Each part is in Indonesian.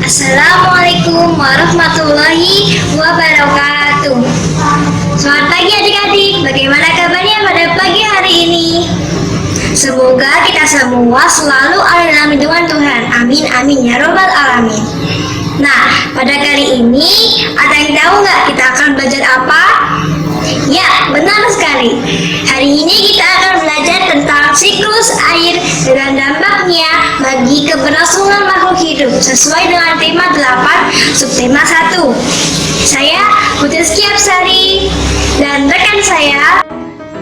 Assalamualaikum warahmatullahi wabarakatuh. Selamat pagi adik-adik, bagaimana kabarnya pada pagi hari ini? Semoga kita semua selalu ada dalam lindungan Tuhan. Amin, amin ya robbal alamin. Nah, pada kali ini ada yang tahu nggak kita akan belajar apa? Ya, benar sekali. Hari ini kita akan belajar tentang siklus air dan dampaknya bagi keberlangsungan makhluk hidup sesuai dengan tema 8 subtema 1. Saya Putri Skiapsari dan rekan saya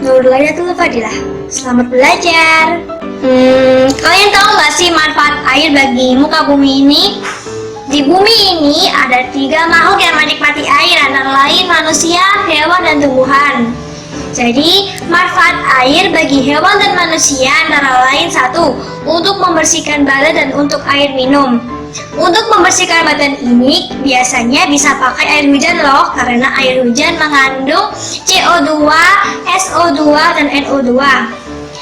Nurulailatul Fadilah. Selamat belajar. Kalian tahu nggak sih manfaat air bagi muka bumi ini? Di bumi ini ada 3 makhluk yang menikmati air, antara lain manusia, hewan, dan tumbuhan. Jadi, manfaat air bagi hewan dan manusia antara lain 1. Untuk membersihkan badan dan untuk air minum. Untuk membersihkan badan ini biasanya bisa pakai air hujan loh, karena air hujan mengandung CO2, SO2, dan NO2.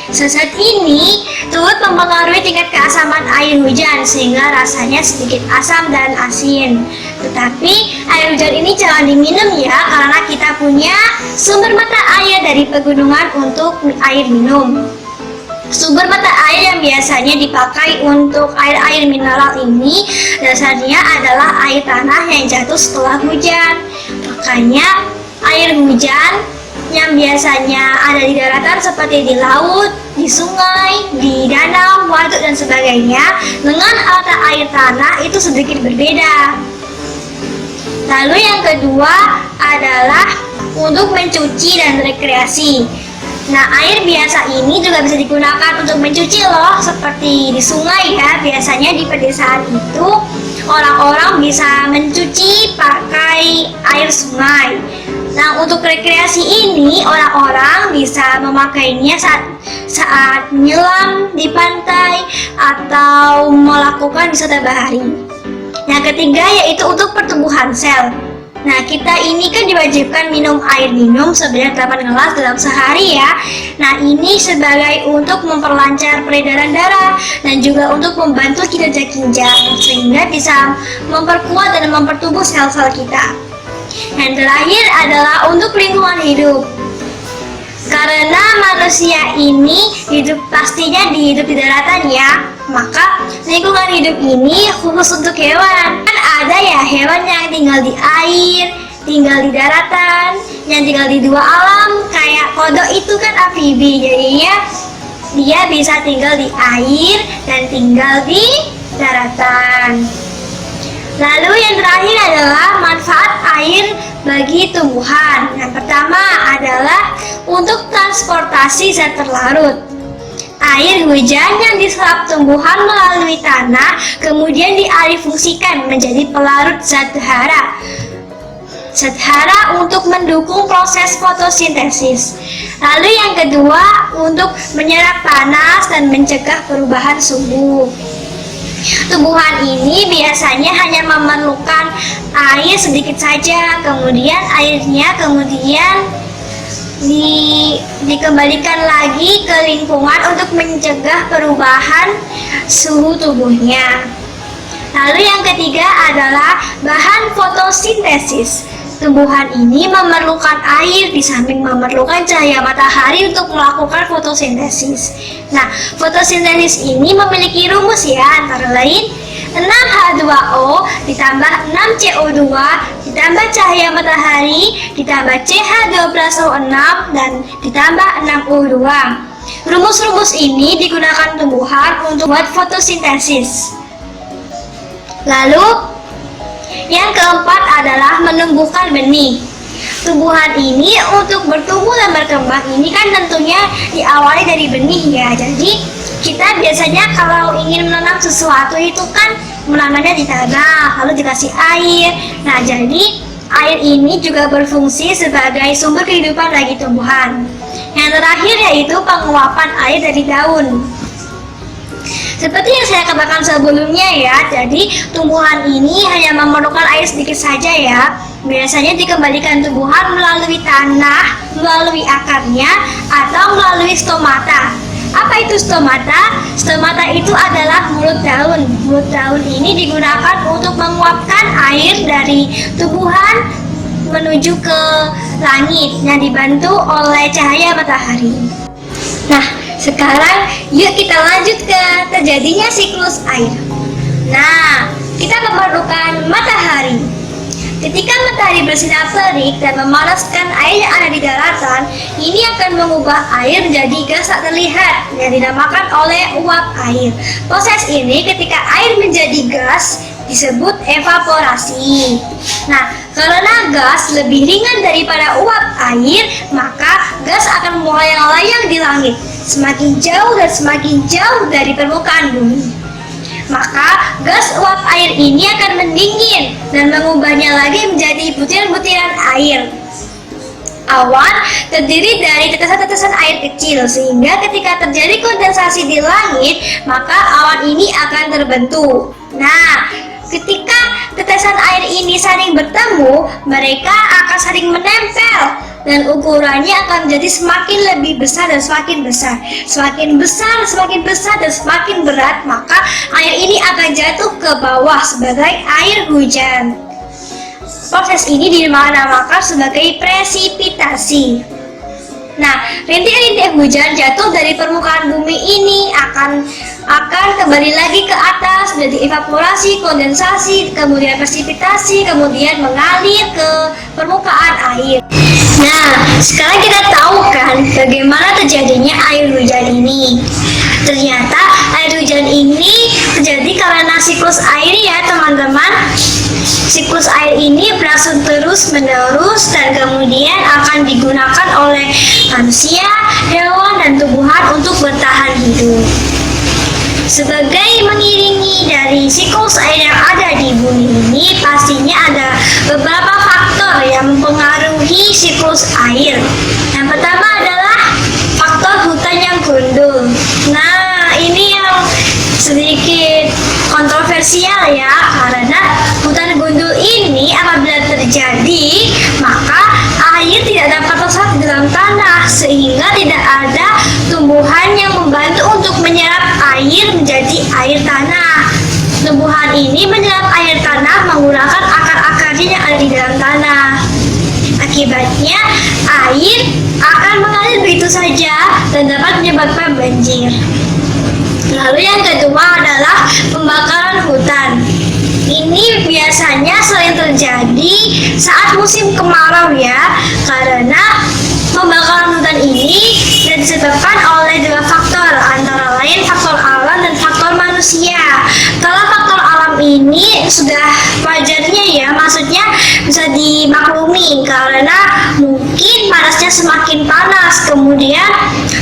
Zat ini turut mempengaruhi tingkat keasaman air hujan sehingga rasanya sedikit asam dan asin. Tetapi air hujan ini jangan diminum ya, karena kita punya sumber mata air dari pegunungan untuk air minum. Sumber mata air yang biasanya dipakai untuk air mineral ini dasarnya adalah air tanah yang jatuh setelah hujan. Makanya air hujan yang biasanya ada di daratan seperti di laut, di sungai, di danau, waduk, dan sebagainya, dengan mata air tanah itu sedikit berbeda. Lalu yang kedua adalah untuk mencuci dan rekreasi. Nah, air biasa ini juga bisa digunakan untuk mencuci loh, seperti di sungai ya. Biasanya di pedesaan itu orang-orang bisa mencuci pakai air sungai. Nah, untuk rekreasi ini orang-orang bisa memakainya saat menyelam di pantai atau melakukan wisata bahari. Yang ketiga yaitu untuk pertumbuhan sel. Nah, kita ini kan diwajibkan minum air minum sebanyak 8 gelas dalam sehari ya. Nah, ini sebagai untuk memperlancar peredaran darah dan juga untuk membantu kinerja ginjal sehingga bisa memperkuat dan mempertumbuh sel-sel kita. Yang terakhir adalah untuk lingkungan hidup. Karena manusia ini pastinya hidup di daratan ya, maka lingkungan hidup ini khusus untuk hewan. Kan ada ya hewan yang tinggal di air, tinggal di daratan, yang tinggal di dua alam. Kayak kodok itu kan amfibi, jadinya dia bisa tinggal di air dan tinggal di daratan. Lalu yang terakhir adalah manfaat air bagi tumbuhan. Yang pertama adalah untuk transportasi zat terlarut. Air hujan yang diserap tumbuhan melalui tanah kemudian dialihfungsikan menjadi pelarut zat hara. Zat hara untuk mendukung proses fotosintesis. Lalu yang kedua untuk menyerap panas dan mencegah perubahan suhu. Tumbuhan ini biasanya hanya memerlukan air sedikit saja, kemudian airnya dikembalikan lagi ke lingkungan untuk mencegah perubahan suhu tubuhnya. Lalu yang ketiga adalah bahan fotosintesis. Tumbuhan ini memerlukan air di samping memerlukan cahaya matahari untuk melakukan fotosintesis. Nah, fotosintesis ini memiliki rumus ya, antara lain 6H2O ditambah 6CO2 ditambah cahaya matahari ditambah CH12O6 dan ditambah 6O2. Rumus-rumus ini digunakan tumbuhan untuk buat fotosintesis. Lalu yang keempat adalah menumbuhkan benih. Tumbuhan ini untuk bertumbuh dan berkembang ini kan tentunya diawali dari benih ya. Jadi kita biasanya kalau ingin menanam sesuatu itu kan menanamnya di tanah, lalu dikasih air. Nah, jadi air ini juga berfungsi sebagai sumber kehidupan bagi tumbuhan. Yang terakhir yaitu penguapan air dari daun. Seperti yang saya katakan sebelumnya ya, jadi tumbuhan ini hanya memerlukan air sedikit saja ya. Biasanya dikembalikan tumbuhan melalui tanah, melalui akarnya, atau melalui stomata. Apa itu stomata? Stomata itu adalah mulut daun. Mulut daun ini digunakan untuk menguapkan air dari tumbuhan menuju ke langit yang dibantu oleh cahaya matahari. Nah, sekarang yuk kita lanjut ke terjadinya siklus air. Nah, kita memerlukan matahari. Ketika matahari bersinar terik dan memanaskan air yang ada di daratan, ini akan mengubah air menjadi gas tak terlihat yang dinamakan oleh uap air. Proses ini ketika air menjadi gas disebut evaporasi. Nah, karena gas lebih ringan daripada uap air, maka gas akan melayang-layang di langit, semakin jauh dan semakin jauh dari permukaan bumi. Maka gas uap air ini akan mendingin dan mengubahnya lagi menjadi butiran-butiran air. Awan terdiri dari tetesan-tetesan air kecil, sehingga ketika terjadi kondensasi di langit, maka awan ini akan terbentuk. Nah, ketika tetesan air ini saling bertemu, mereka akan saling menempel dan ukurannya akan menjadi semakin lebih besar dan semakin besar. Semakin besar, semakin besar dan semakin berat, maka air ini akan jatuh ke bawah sebagai air hujan. Proses ini dinamakan sebagai presipitasi. Nah, rintik-rintik hujan jatuh dari permukaan bumi ini akan kembali lagi ke atas, menjadi evaporasi, kondensasi, kemudian presipitasi, kemudian mengalir ke permukaan air. Nah, sekarang kita tahu kan bagaimana terjadinya air hujan ini. Ternyata air hujan ini terjadi karena siklus air ya teman-teman. Siklus air ini berlangsung terus-menerus dan kemudian akan digunakan oleh manusia, hewan, dan tumbuhan untuk bertahan hidup. Sebagai mengiringi dari siklus air yang ada di bumi ini, pastinya ada beberapa faktor yang mempengaruhi siklus air. Yang pertama adalah faktor hutan yang gundul. Nah, ini yang sedikit kontroversial ya, karena hutan gundul ini apabila terjadi, maka air tidak dapat terseret di dalam tanah, sehingga tidak ada tumbuhan yang membantu untuk menyerap air menjadi air tanah. Tumbuhan ini menyerap air tanah menggunakan akar-akarnya yang ada di dalam tanah. Akibatnya, air akan mengalir begitu saja dan dapat menyebabkan banjir. Lalu yang kedua adalah pembakaran hutan. Ini biasanya sering terjadi saat musim kemarau ya, karena pembakaran hutan ini disebabkan oleh dua faktor, antara lain faktor alam dan faktor manusia. Kalau faktor alam ini sudah wajarnya ya, maksudnya bisa dimaklumi karena mungkin panasnya semakin panas, kemudian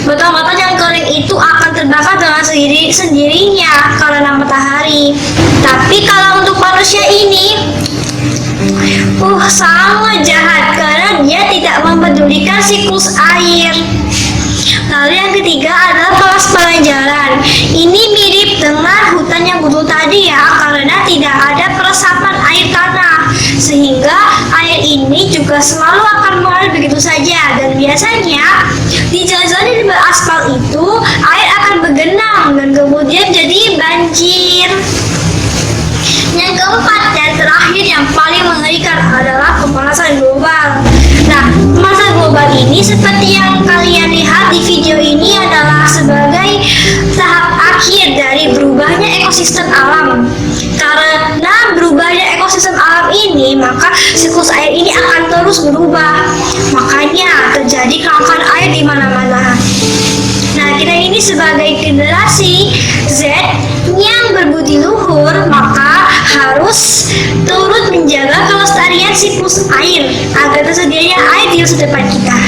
botol-botol yang kering itu akan terbakar dengan sendirinya karena matahari. Tapi kalau untuk manusia ini sangat jahat karena dia tidak mempedulikan siklus air. Lalu yang ketiga adalah kelas pengejaran. Ini mirip dengan hutan yang gundul tadi ya, karena tidak ada peresapan air tanah, sehingga air ini juga selalu akan mengalir begitu saja. Dan biasanya di jalan-jalan yang beraspal itu air akan bergenang dan kemudian jadi banjir. Yang keempat dan terakhir yang paling mengerikan adalah pemanasan global. Nah, pemanasan global ini seperti yang kalian lihat di video ini adalah sebagai tahap akhir dari berubahnya ekosistem alam. Karena berubahnya ekosistem alam ini, maka siklus air ini akan terus berubah. Makanya terjadi kelangkaan air di mana-mana. Nah, kita ini sebagai generasi Z yang berbudi luhur, maka harus turut menjaga kelestarian siklus air agar tersedianya air di masa depan kita.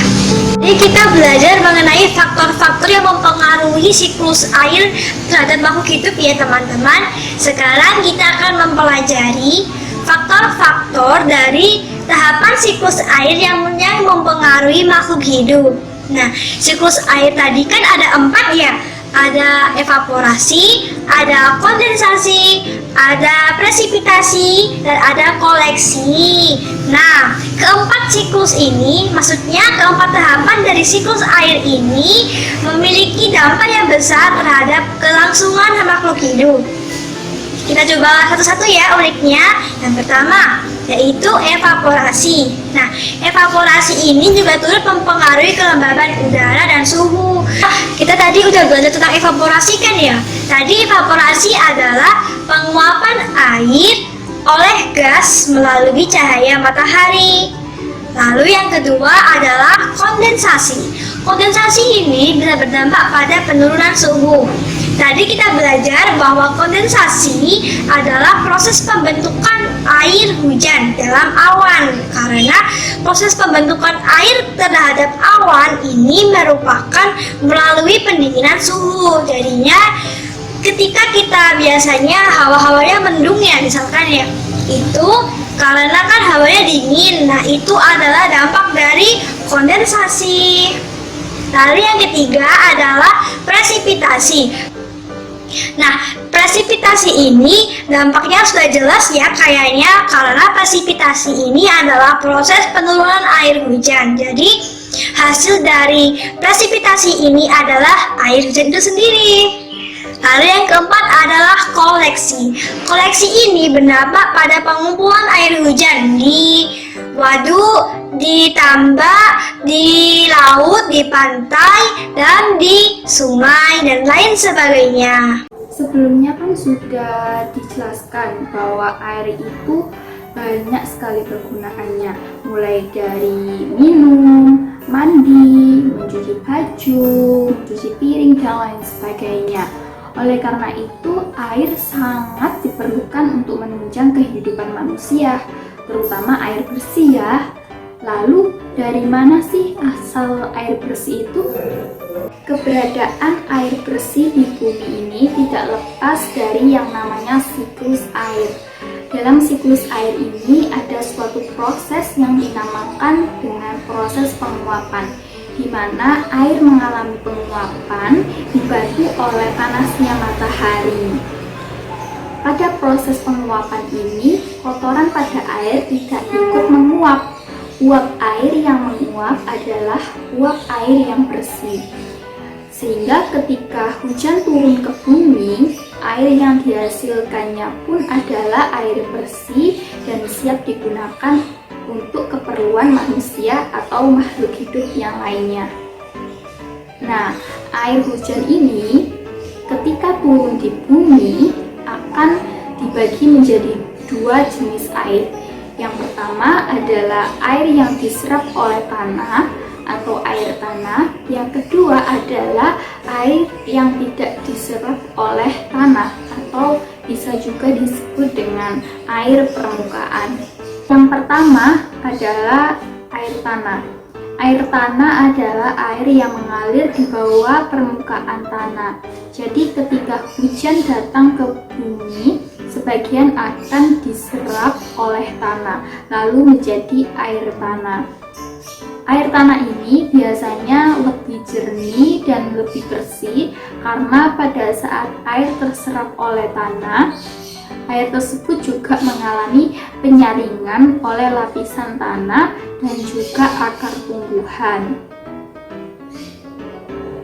Jadi kita belajar mengenai faktor-faktor yang mempengaruhi siklus air terhadap makhluk hidup ya teman-teman. Sekarang kita akan mempelajari faktor-faktor dari tahapan siklus air yang mempengaruhi makhluk hidup. Nah, siklus air tadi kan ada 4 ya. ada evaporasi, ada kondensasi, ada presipitasi, dan ada koleksi. Nah, keempat siklus ini, maksudnya keempat tahapan dari siklus air ini memiliki dampak yang besar terhadap kelangsungan makhluk hidup. Kita coba satu-satu ya uniknya. Yang pertama, yaitu evaporasi. Nah, evaporasi ini juga turut mempengaruhi kelembaban udara dan suhu. Kita tadi udah belajar tentang evaporasi kan ya? Tadi evaporasi adalah penguapan air oleh gas melalui cahaya matahari. Lalu yang kedua adalah kondensasi. Kondensasi ini bisa berdampak pada penurunan suhu. Tadi kita belajar bahwa kondensasi adalah proses pembentukan air hujan dalam awan. Karena proses pembentukan air terhadap awan ini merupakan melalui pendinginan suhu. Jadinya ketika kita biasanya hawa-hawanya mendung ya, misalkan ya, itu karena kan hawanya dingin. Nah, itu adalah dampak dari kondensasi. Lalu yang ketiga adalah presipitasi. Nah, presipitasi ini dampaknya sudah jelas ya kayaknya, karena presipitasi ini adalah proses penurunan air hujan. Jadi, hasil dari presipitasi ini adalah air hujan itu sendiri. Lalu yang keempat adalah koleksi. Koleksi ini berdampak pada pengumpulan air hujan di waduk, di tambak, di laut, di pantai, dan di sungai, dan lain sebagainya. Sebelumnya kan sudah dijelaskan bahwa air itu banyak sekali kegunaannya, mulai dari minum, mandi, mencuci baju, mencuci piring, dan lain sebagainya. Oleh karena itu, air sangat diperlukan untuk menunjang kehidupan manusia, terutama air bersih ya. Lalu, dari mana sih asal air bersih itu? Keberadaan air bersih di bumi ini tidak lepas dari yang namanya siklus air. Dalam siklus air ini ada suatu proses yang dinamakan dengan proses penguapan, di mana air mengalami penguapan dibantu oleh panasnya matahari. Pada proses penguapan ini, kotoran pada air tidak ikut menguap. Uap air yang menguap adalah uap air yang bersih. Sehingga ketika hujan turun ke bumi, air yang dihasilkannya pun adalah air bersih dan siap digunakan untuk keperluan manusia atau makhluk hidup yang lainnya. Nah, air hujan ini ketika turun di bumi akan dibagi menjadi dua jenis air. Yang pertama adalah air yang diserap oleh tanah atau air tanah. Yang kedua adalah air yang tidak diserap oleh tanah atau bisa juga disebut dengan air permukaan. Yang pertama adalah air tanah. Air tanah adalah air yang mengalir di bawah permukaan tanah. Jadi ketika hujan datang ke bumi, sebagian akan diserap oleh tanah, lalu menjadi air tanah. Air tanah ini biasanya lebih jernih dan lebih bersih karena pada saat air terserap oleh tanah, air tersebut juga mengalami penyaringan oleh lapisan tanah dan juga akar tumbuhan.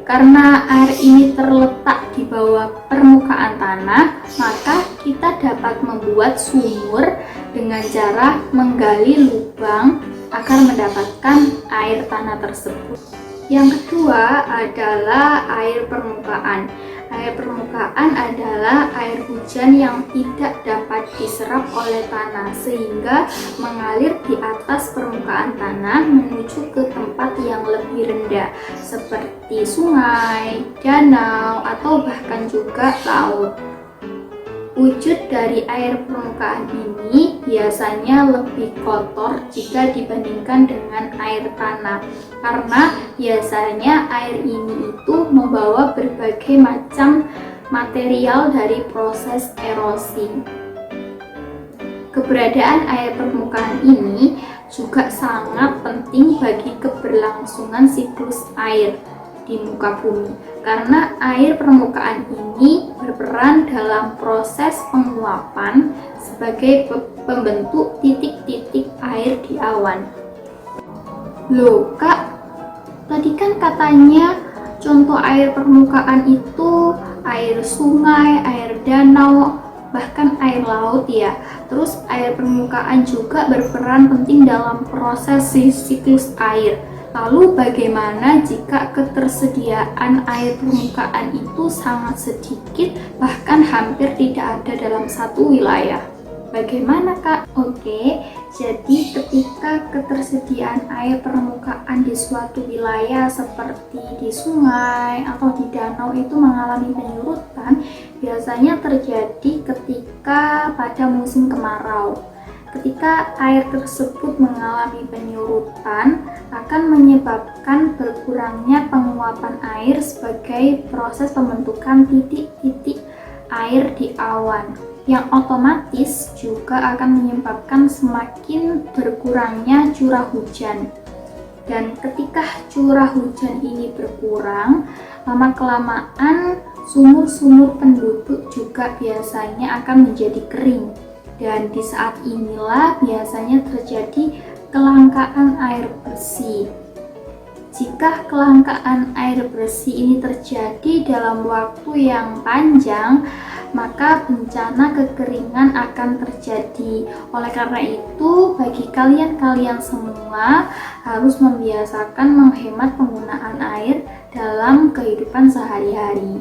Karena air ini terletak di bawah permukaan tanah, maka kita dapat membuat sumur dengan cara menggali lubang agar mendapatkan air tanah tersebut. Yang kedua adalah air permukaan. Air permukaan adalah air hujan yang tidak dapat diserap oleh tanah sehingga mengalir di atas permukaan tanah menuju ke tempat yang lebih rendah seperti sungai, danau, atau bahkan juga laut. Wujud dari air permukaan ini biasanya lebih kotor jika dibandingkan dengan air tanah, karena biasanya air ini itu membawa berbagai macam material dari proses erosi. Keberadaan air permukaan ini juga sangat penting bagi keberlangsungan siklus air di muka bumi. karena air permukaan ini berperan dalam proses penguapan sebagai pembentuk titik-titik air di awan. Loh Kak, tadi kan katanya contoh air permukaan itu air sungai, air danau, bahkan air laut ya. Terus air permukaan juga berperan penting dalam proses siklus air. Lalu bagaimana jika ketersediaan air permukaan itu sangat sedikit, bahkan hampir tidak ada dalam satu wilayah? Bagaimana Kak? Oke, jadi ketika ketersediaan air permukaan di suatu wilayah seperti di sungai atau di danau itu mengalami penyurutan, biasanya terjadi ketika pada musim kemarau. Ketika air tersebut mengalami penyurutan, akan menyebabkan berkurangnya penguapan air sebagai proses pembentukan titik-titik air di awan, yang otomatis juga akan menyebabkan semakin berkurangnya curah hujan. Dan ketika curah hujan ini berkurang, lama-kelamaan sumur-sumur penduduk juga biasanya akan menjadi kering. Dan di saat inilah biasanya terjadi kelangkaan air bersih. Jika kelangkaan air bersih ini terjadi dalam waktu yang panjang, maka bencana kekeringan akan terjadi. Oleh karena itu, bagi kalian semua harus membiasakan menghemat penggunaan air dalam kehidupan sehari-hari.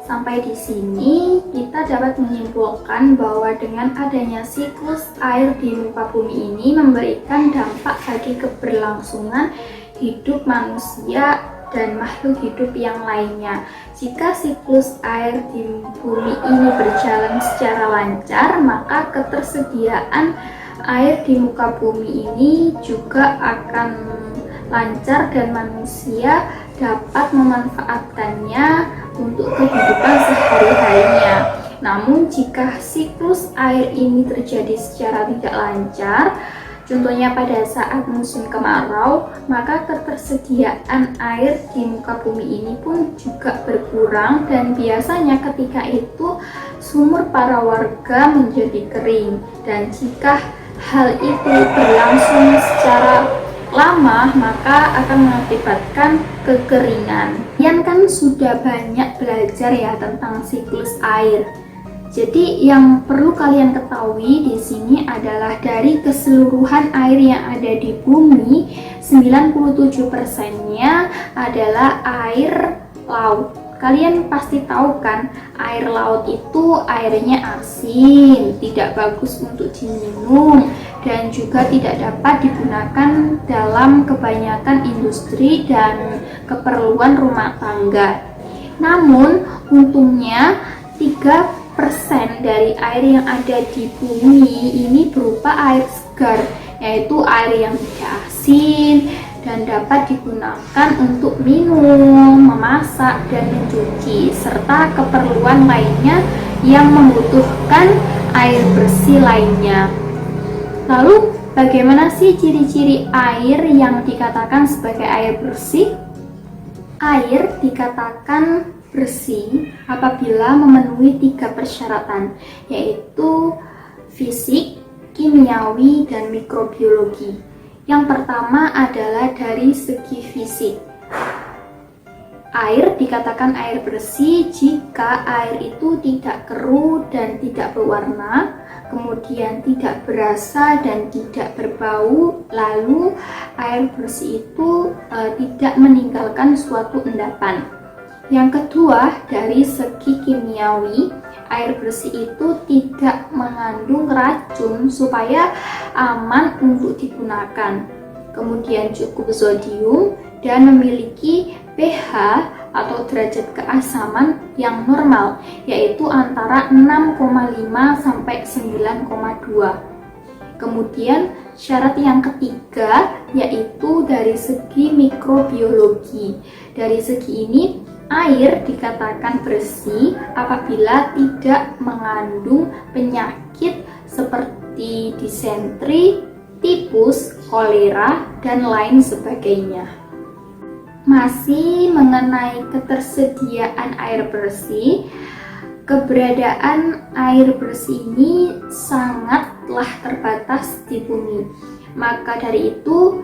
Sampai di sini, kita dapat menyimpulkan bahwa dengan adanya siklus air di muka bumi ini memberikan dampak bagi keberlangsungan hidup manusia dan makhluk hidup yang lainnya. Jika siklus air di bumi ini berjalan secara lancar, maka ketersediaan air di muka bumi ini juga akan lancar dan manusia dapat memanfaatkannya untuk kehidupan sehari-harinya. Namun jika siklus air ini terjadi secara tidak lancar, contohnya pada saat musim kemarau, maka ketersediaan air di muka bumi ini pun juga berkurang, dan biasanya ketika itu sumur para warga menjadi kering. Dan jika hal itu berlangsung secara lama, maka akan mengakibatkan kekeringan. Kalian kan sudah banyak belajar ya tentang siklus air. Jadi yang perlu kalian ketahui di sini adalah dari keseluruhan air yang ada di bumi, 97%-nya adalah air laut. Kalian pasti tahu kan, air laut itu airnya asin, tidak bagus untuk diminum, dan juga tidak dapat digunakan dalam kebanyakan industri dan keperluan rumah tangga. Namun, untungnya 3% dari air yang ada di bumi ini berupa air segar, yaitu air yang tidak asin dan dapat digunakan untuk minum, memasak, dan mencuci, serta keperluan lainnya yang membutuhkan air bersih lainnya. Lalu, bagaimana sih ciri-ciri air yang dikatakan sebagai air bersih? Air dikatakan bersih apabila memenuhi 3 persyaratan, yaitu fisik, kimiawi, dan mikrobiologi. Yang pertama adalah dari segi fisik. Air dikatakan air bersih jika air itu tidak keruh dan tidak berwarna, kemudian tidak berasa dan tidak berbau, lalu air bersih itu tidak meninggalkan suatu endapan. Yang kedua, dari segi kimiawi, air bersih itu tidak mengandung racun supaya aman untuk digunakan. Kemudian cukup zodium dan memiliki pH atau derajat keasaman yang normal, yaitu antara 6,5 sampai 9,2. Kemudian syarat yang ketiga yaitu dari segi mikrobiologi. Dari segi ini, air dikatakan bersih apabila tidak mengandung penyakit seperti disentri, tipus, kolera, dan lain sebagainya. Masih mengenai ketersediaan air bersih, keberadaan air bersih ini sangatlah terbatas di bumi. Maka dari itu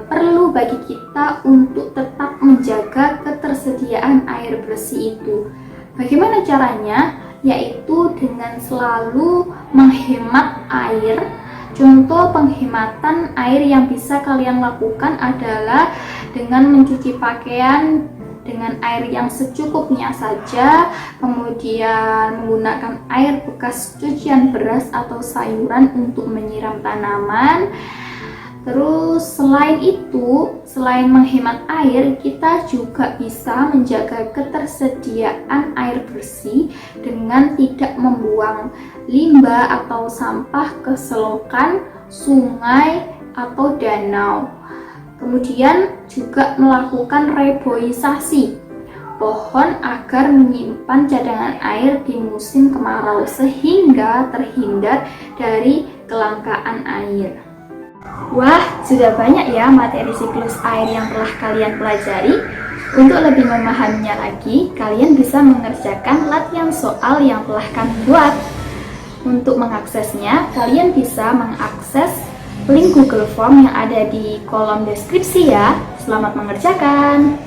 perlu bagi kita untuk tetap menjaga ketersediaan air bersih itu. Bagaimana caranya? Yaitu dengan selalu menghemat air. Contoh penghematan air yang bisa kalian lakukan adalah dengan mencuci pakaian dengan air yang secukupnya saja, kemudian menggunakan air bekas cucian beras atau sayuran untuk menyiram tanaman. Terus selain itu, selain menghemat air, kita juga bisa menjaga ketersediaan air bersih dengan tidak membuang limbah atau sampah ke selokan, sungai, atau danau. Kemudian juga melakukan reboisasi pohon agar menyimpan cadangan air di musim kemarau sehingga terhindar dari kelangkaan air. Wah, sudah banyak ya materi siklus air yang telah kalian pelajari. Untuk lebih memahaminya lagi, kalian bisa mengerjakan latihan soal yang telah kami buat. Untuk mengaksesnya, kalian bisa mengakses link Google Form yang ada di kolom deskripsi ya. Selamat mengerjakan!